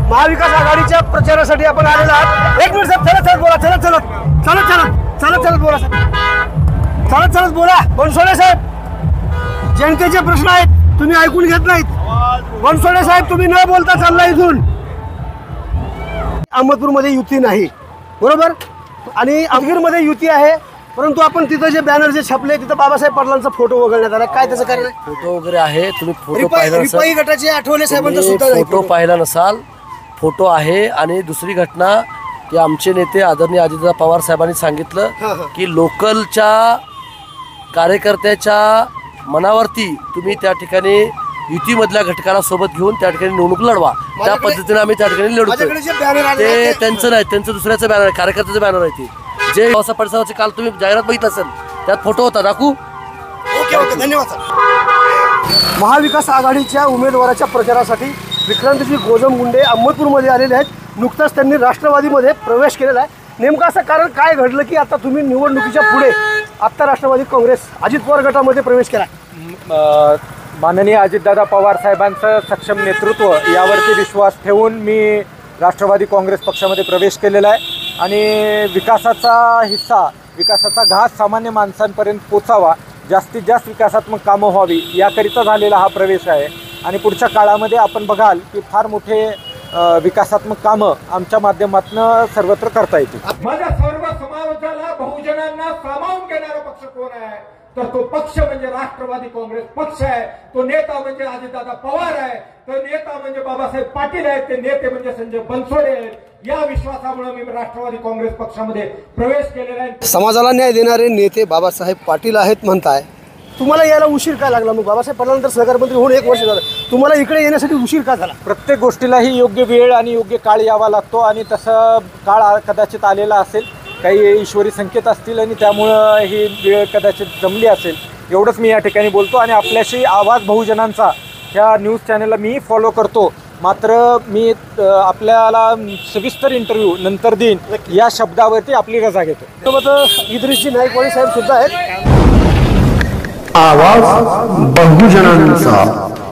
महाविकास आघाडीच्या प्रचारासाठी आपण आलेलो आहात। एक मिनिट साहेब, चलत बोला, चलत बोला साहेब, चलत बोला। बनसोडे साहेब, जनतेचे प्रश्न आहेत, तुम्ही ऐकून घेत नाहीत। बनसोडे साहेब, तुम्ही न बोलता चालला इथून। अहमदपूरमध्ये युती नाही, बरोबर, आणि अमगीरमध्ये युती आहे, परंतु आपण तिथं जे बॅनर जे छापले तिथं बाबासाहेब पाटलांचा फोटो वगळण्यात आला। काय त्याचं कारण? फोटो वगैरे आहे, तुम्ही फोटो पाहिला नसाल, रिपाई गटाचे आठवले साहेबांचा सुद्धा फोटो पाहिला नसाल, फोटो आहे। आणि दुसरी घटना की आमचे नेते आदरणीय अजितदादा पवार साहेबांनी सांगितलं की लोकलच्या कार्यकर्त्याच्या मनावरती तुम्ही त्या ठिकाणी युतीमधल्या घटकाला सोबत घेऊन त्या ठिकाणी निवडणूक लढवा। त्या पद्धतीने आम्ही त्या ठिकाणी लढतो। ते त्यांचं नाही, त्यांचं दुसऱ्याचं बॅनर आहे, कार्यकर्त्याचं बॅनर आहे। ते जे पावसा पडसाचे काल तुम्ही जाहिरात बघितलं असेल, त्यात फोटो होता, दाखवू? ओके, धन्यवाद। महाविकास आघाडीच्या उमेदवाराच्या प्रचारासाठी विक्रांतजी गोजमगुंडे अहमदपूरमध्ये आलेले आहेत। नुकताच त्यांनी राष्ट्रवादीमध्ये प्रवेश केलेला आहे। नेमकं असं कारण काय घडलं की आता तुम्ही निवडणुकीच्या पुढे आता राष्ट्रवादी काँग्रेस अजित पवार गटामध्ये प्रवेश केला? माननीय अजितदादा पवार साहेबांचं सक्षम नेतृत्व यावरती विश्वास ठेवून मी राष्ट्रवादी काँग्रेस पक्षामध्ये प्रवेश केलेला आहे आणि विकासाचा हिस्सा, विकासाचा घास सामान्य माणसांपर्यंत पोचावा, जास्तीत जास्त विकासात्मक कामं व्हावी याकरिता झालेला हा प्रवेश आहे। आणि पुढच्या काळामध्ये आपण बघाल की फार मोठे विकासात्मक कामं आमच्या माध्यमातून सर्वत्र करता येतील। माझ्या सर्व समाजाला, बहुजनांना सामावून घेणारा पक्ष कोण आहे तर तो पक्ष म्हणजे राष्ट्रवादी काँग्रेस पक्ष आहे। तो नेता म्हणजे अजितदादा पवार आहे, तो नेता म्हणजे बाबासाहेब पाटील आहेत, ते नेते म्हणजे संजय बनसोडे आहेत। या विश्वासामुळे मी राष्ट्रवादी काँग्रेस पक्षामध्ये प्रवेश केलेला आहे। समाजाला न्याय देणारे नेते बाबासाहेब पाटील आहेत म्हणताय, तुम्हाला यायला उशीर काय लागला? मग बाबासाहेब पाटलांनंतर सहकार मंत्री होऊन 1 वर्ष झालं, तुम्हाला इकडे येण्यासाठी उशीर का झाला? प्रत्येक गोष्टीलाही योग्य वेळ आणि योग्य काळ यावा लागतो आणि तसं काळ कदाचित आलेला असेल, काही ईश्वरी संकेत असतील आणि त्यामुळं ही वेळ कदाचित जमली असेल, एवढंच मी या ठिकाणी बोलतो। आणि आपल्याशी आवाज बहुजनांचा ह्या न्यूज चॅनलला मी फॉलो करतो, मात्र मी आपल्याला सविस्तर इंटरव्ह्यू नंतर देईन या शब्दावरती आपली रजा घेतो। सोबत इद्रिसजी नाईकवाडी साहेब सुद्धा आहेत। आवाज बहुजनांचा।